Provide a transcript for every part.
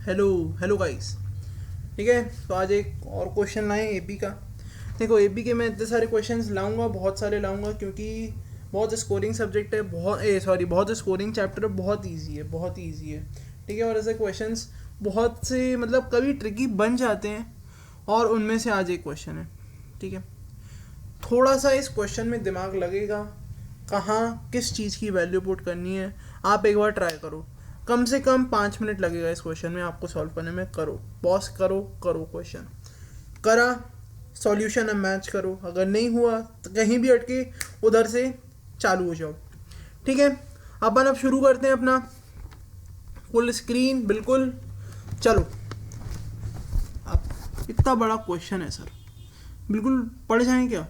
Hello hello guys. ठीक है, तो आज एक और क्वेश्चन लाए एपी का। देखो एपी के मैं इतने सारे क्वेश्चंस लाऊंगा, बहुत सारे लाऊंगा, क्योंकि बहुत स्कोरिंग सब्जेक्ट है, बहुत स्कोरिंग चैप्टर है, बहुत इजी है, बहुत इजी है। ठीक है, और ऐसे क्वेश्चंस बहुत से मतलब कभी ट्रिकी बन जाते हैं, और उनमें से आज एक क्वेश्चन है। ठीक है, थोड़ा सा इस क्वेश्चन में दिमाग लगेगा, कहाँ किस चीज़ की वैल्यू पुट करनी है। आप एक बार ट्राई करो, कम से कम 5 मिनट लगेगा इस क्वेश्चन में आपको सॉल्व करने में। करो, पॉज करो, करो क्वेश्चन, करा सॉल्यूशन अब मैच करो। अगर नहीं हुआ तो कहीं भी अटके उधर से चालू हो जाओ। ठीक है, अपन अब शुरू करते हैं अपना। फुल स्क्रीन बिल्कुल, चलो। अब इतना बड़ा क्वेश्चन है सर, बिल्कुल पढ़ जाएं क्या।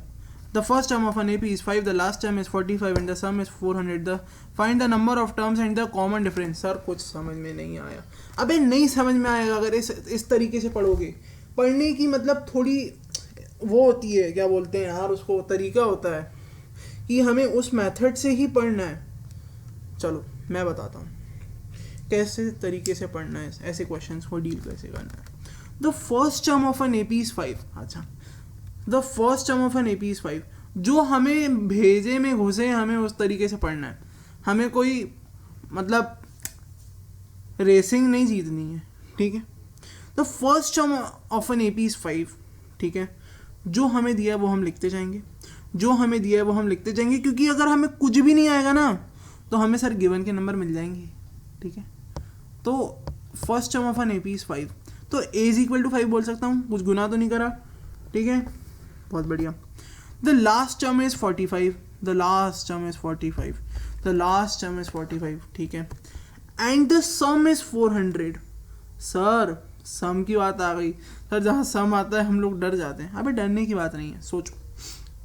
The first term of an AP is 5, the last term is 45 and the sum is 400. Find the number of terms and the common difference. Sir कुछ समझ में नहीं आया। अबे नहीं समझ में आएगा अगर इस तरीके से पढ़ोगे। पढ़ने की मतलब थोड़ी वो होती है, क्या बोलते हैं यार उसको, तरीका होता है कि हमें उस मेथड से ही पढ़ना है। चलो मैं बताता हूँ कैसे तरीके से पढ़ना है, ऐसे क्वेश्चंस को डील कैसे करना है। The first term of an AP is 5। अच्छा, the first term of an AP is 5। जो हमें भेजे में घुसे हमें उस तरीके से पढ़ना है। हमें कोई मतलब रेसिंग नहीं जीतनी है। ठीक है, the first term of an AP is 5। ठीक है, जो हमें दिया है वो हम लिखते जाएंगे, जो हमें दिया है वो हम लिखते जाएंगे, क्योंकि अगर हमें कुछ भी नहीं आएगा ना तो हमें सर गिवन के नंबर मिल जाएंगे। ठीक है, तो first term of an AP is 5, तो a इज इक्वल टू 5 बोल सकता हूँ, कुछ गुना तो नहीं करा। ठीक है, बहुत बढ़िया। The last term is 45, the last term is 45, the last term is 45। ठीक है, and the sum is 400। Sir sum की बात आ गई। सर जहाँ सम आता है हम लोग डर जाते हैं। अबे डरने की बात नहीं है, सोचो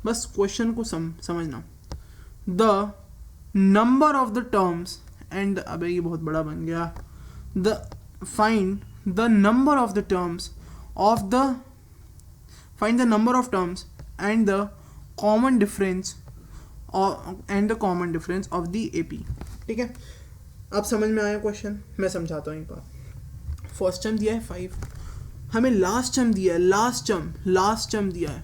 बस क्वेश्चन को समझना। The number of the terms and, अबे ये बहुत बड़ा बन गया। The find the number of the terms of the find the number of terms and the common difference of the AP। ठीक है, अब समझ में आया क्वेश्चन, मैं समझाता हूँ एक बार। फर्स्ट टर्म दिया है 5, हमें लास्ट टर्म दिया है, लास्ट टर्म दिया है।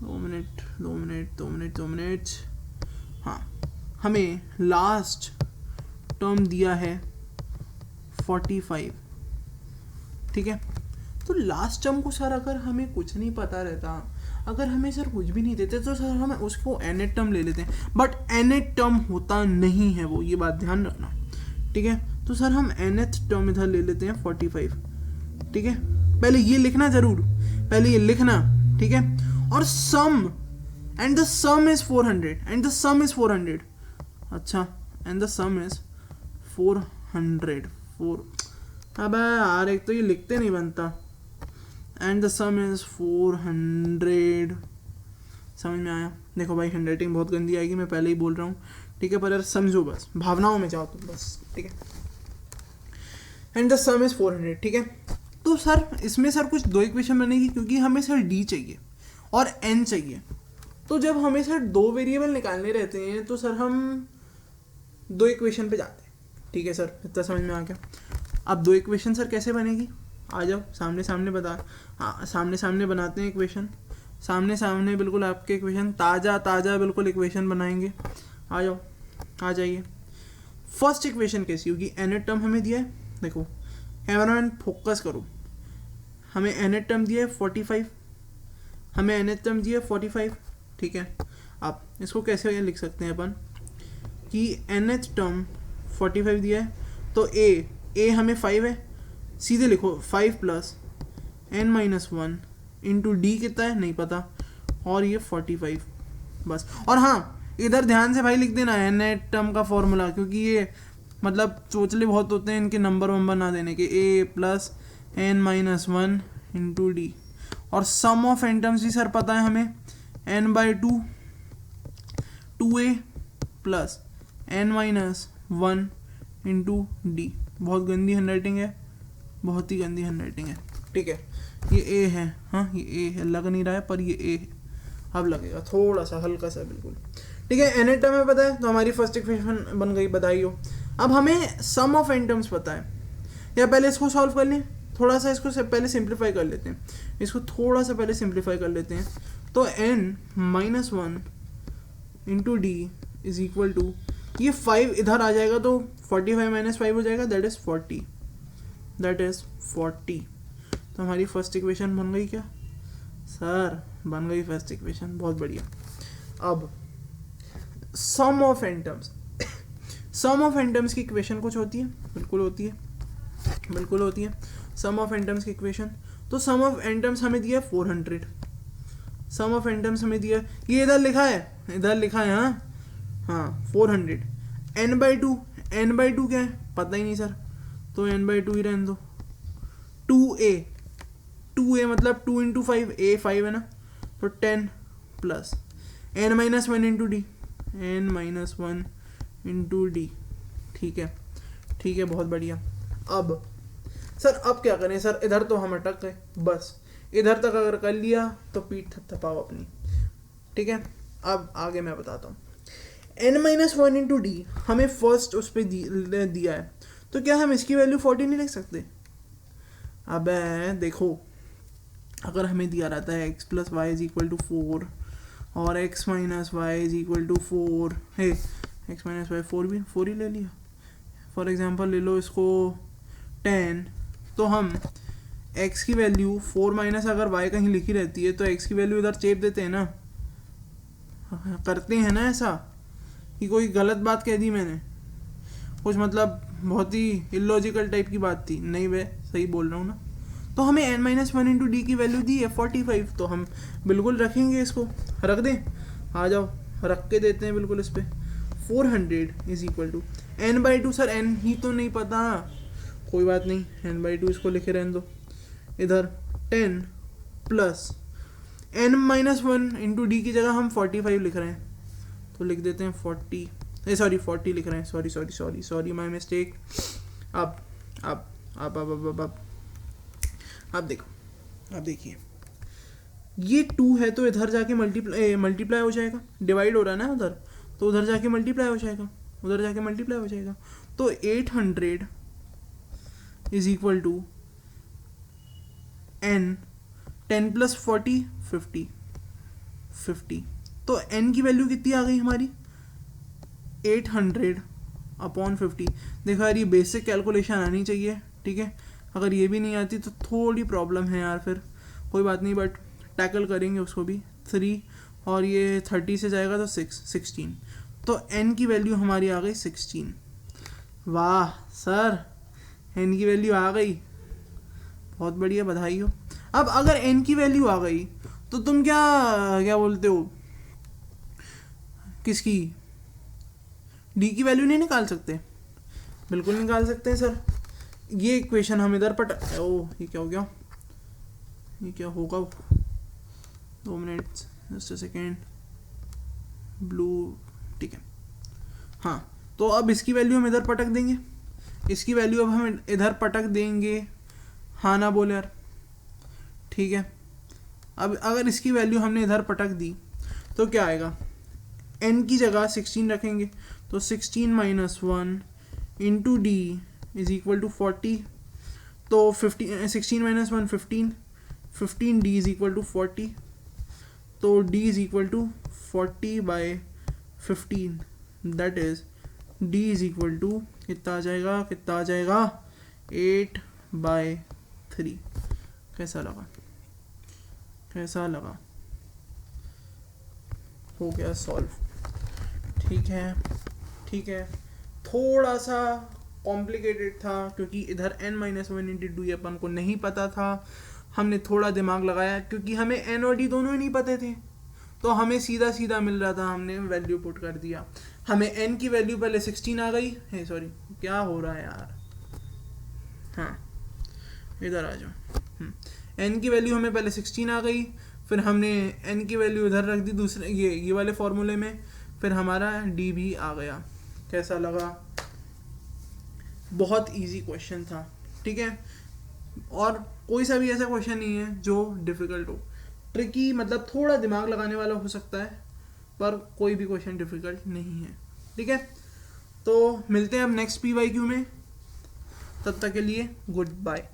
2 मिनट। हाँ, हमें लास्ट टर्म दिया है 45। ठीक है, तो लास्ट टर्म को सर अगर हमें कुछ नहीं पता रहता, अगर हमें सर कुछ भी नहीं देते तो सर हम उसको nth टर्म ले लेते हैं, बट nth टर्म होता नहीं है वो, ये बात ध्यान रखना। ठीक है, तो सर हम nth टर्म इधर ले लेते हैं 45। ठीक है, पहले ये लिखना जरूर, पहले ये लिखना। ठीक है, और sum and the sum is 400, and the sum is 400। अच्छा, एंड द सम इज 400। अब यार एक तो ये लिखते नहीं बनता। And the sum is 400। समझ में आया? देखो भाई हैंडराइटिंग बहुत गंदी आएगी, मैं पहले ही बोल रहा हूँ। ठीक है, पर यार समझो, बस भावनाओं में जाओ तुम बस। ठीक है, एंड द सम इज 400। ठीक है, तो सर इसमें सर कुछ दो इक्वेशन बनेगी, क्योंकि हमें सर डी चाहिए और एन चाहिए। तो जब हमें सर दो वेरिएबल निकालने रहते हैं तो सर हम दो इक्वेशन पे जाते हैं। ठीक है सर, इतना समझ में आ गया। अब दो इक्वेशन सर कैसे बनेगी, आ जाओ सामने सामने बता। हाँ, सामने सामने बनाते हैं इक्वेशन, सामने सामने बिल्कुल आपके इक्वेशन, ताज़ा ताज़ा बिल्कुल इक्वेशन बनाएंगे। आ जाओ, आ जाइए। फर्स्ट इक्वेशन कैसी होगी, nth टर्म हमें दिया है, देखो कैमरामैन फोकस करो, हमें nth टर्म दिया है 45, हमें nth टर्म दिया है 45। ठीक है, अब इसको कैसे लिख सकते हैं अपन कि nth टर्म 45 दिया है, तो a हमें 5 है, सीधे लिखो 5 प्लस n-1 इंटू डी कितना है नहीं पता, और ये 45 बस। और हाँ, इधर ध्यान से भाई लिख देना nth टर्म का फॉर्मूला, क्योंकि ये मतलब चोचले बहुत होते हैं इनके नंबर वंबर ना देने के। a plus n-1 into D, और सम ऑफ एन टर्म्स भी सर पता है हमें, n/2 2a plus n-1 into D. बहुत गंदी हैंडराइटिंग है, बहुत ही गंदी हैंडराइटिंग है। ठीक है, ये ए है, हाँ ये ए है, लग नहीं रहा है पर ये ए है, अब लगेगा थोड़ा सा हल्का सा बिल्कुल। ठीक है, nth टर्म में पता है, तो हमारी फर्स्ट इक्वेशन बन गई, बधाई हो। अब हमें सम ऑफ एन टर्म्स पता है, या पहले इसको सॉल्व कर लें, थोड़ा सा इसको पहले सिंप्लीफाई कर लेते हैं, इसको थोड़ा सा पहले सिंप्लीफाई कर लेते हैं। तो n minus one into D is equal to, ये 5 इधर आ जाएगा तो 45 माइनस 5 हो जाएगा, दैट इज़ 40, दैट इज़ 40। तो हमारी फर्स्ट इक्वेशन बन गई क्या सर? बन गई फर्स्ट इक्वेशन, बहुत बढ़िया। अब sum of N terms, sum of N terms की इक्वेशन कुछ होती है, बिल्कुल होती है, बिल्कुल होती है सम ऑफ एन टर्म्स की इक्वेशन। तो सम ऑफ एन टर्म्स हमें दिया 400, सम ऑफ एन टर्म्स हमें दिया, ये इधर लिखा है, इधर लिखा है, हाँ 400। n by to, n by to क्या है पता ही नहीं सर, तो n बाई टू ही रहने दो। 2a, 2a मतलब 2 इंटू 5, a 5 है ना, तो 10 plus n minus one into D, n minus one into D, ठीक है, ठीक है, बहुत बढ़िया। अब सर अब क्या करें सर, इधर तो हम अटक गए, बस इधर तक अगर कर लिया तो पीठ थपथपाओ अपनी, ठीक है। अब आगे मैं बताता हूँ, n minus one into D हमें फर्स्ट उस पर दिया है, तो क्या हम इसकी वैल्यू 40 नहीं लिख सकते? अब देखो, अगर हमें दिया रहता है x plus Y is equal to 4 और x minus Y is equal to 4 है, x माइनस वाई 4 भी 4 ही ले लिया, फॉर एग्जांपल ले लो इसको 10, तो हम x की वैल्यू 4 माइनस अगर y कहीं लिखी रहती है तो x की वैल्यू इधर चेप देते हैं ना, करते हैं ना ऐसा, कि कोई गलत बात कह दी मैंने, कुछ मतलब बहुत ही इलॉजिकल टाइप की बात थी, नहीं वे सही बोल रहा हूँ ना। तो हमें n minus one into D की वैल्यू दी है 45, तो हम बिल्कुल रखेंगे, इसको रख दें, आ जाओ रख के देते हैं बिल्कुल इस पर। 400 is equal to n by two, sir n ही तो नहीं पता, कोई बात नहीं, n बाई टू इसको लिखे रहने दो, इधर 10 plus n minus one into D की जगह हम 45 लिख रहे हैं, तो लिख देते हैं 40 लिख रहे हैं, सॉरी माय मिस्टेक। अब देखो, अब देखिए, ये 2 है तो इधर जाके मल्टीप्लाई हो जाएगा, डिवाइड हो रहा है ना उधर, तो उधर जाके मल्टीप्लाई हो जाएगा, उधर जाके मल्टीप्लाई हो जाएगा, तो 800 is equal to n 10 plus 40 50, तो n की वैल्यू कितनी आ गई हमारी 800 अपॉन 50। देखो यार, ये बेसिक कैलकुलेशन आनी चाहिए, ठीक है, अगर ये भी नहीं आती तो थोड़ी प्रॉब्लम है यार, फिर कोई बात नहीं, बट टैकल करेंगे उसको भी। 3 और ये 30 से जाएगा तो 16, तो n की वैल्यू हमारी आ गई 16। वाह सर, n की वैल्यू आ गई, बहुत बढ़िया, बधाई हो। अब अगर n की वैल्यू आ गई तो तुम क्या बोलते हो, किसकी, d की वैल्यू नहीं निकाल सकते? बिल्कुल निकाल सकते हैं सर। ये इक्वेशन हम इधर ये क्या हो गया, ये क्या होगा, 2 minute, just a second, blue, ठीक है, हाँ, तो अब इसकी वैल्यू हम इधर पटक देंगे, इसकी वैल्यू अब हम इधर पटक देंगे, हाँ ना बोले यार, ठीक है। अब अगर इसकी वैल्यू हमने इधर पटक दी तो क्या आएगा, n की जगह 16 रखेंगे, तो 16 minus 1 into D is equal to 40, तो 16 minus 1 15 D is equal to 40, तो D is equal to 40 by 15, that is D is equal to कितना आ जाएगा 8/3। कैसा लगा, हो गया सॉल्व, ठीक है, थोड़ा सा कॉम्प्लिकेटेड था क्योंकि इधर n minus one into D अपन को नहीं पता था, हमने थोड़ा दिमाग लगाया क्योंकि हमें n और d दोनों ही नहीं पते थे, तो हमें सीधा मिल रहा था, हमने वैल्यू पुट कर दिया, हमें n की वैल्यू पहले 16 आ गई है, सॉरी क्या हो रहा है यार, हाँ इधर आ जाओ, n की वैल्यू हमें पहले 16 आ गई, फिर हमने n की वैल्यू इधर रख दी दूसरे ये वाले फॉर्मूले में, फिर हमारा d भी आ गया। कैसा लगा, बहुत इजी क्वेश्चन था, ठीक है, और कोई सा भी ऐसा क्वेश्चन नहीं है जो डिफ़िकल्ट हो, ट्रिकी मतलब थोड़ा दिमाग लगाने वाला हो सकता है, पर कोई भी क्वेश्चन डिफ़िकल्ट नहीं है, ठीक है। तो मिलते हैं अब नेक्स्ट PYQ में, तब तक के लिए गुड बाय।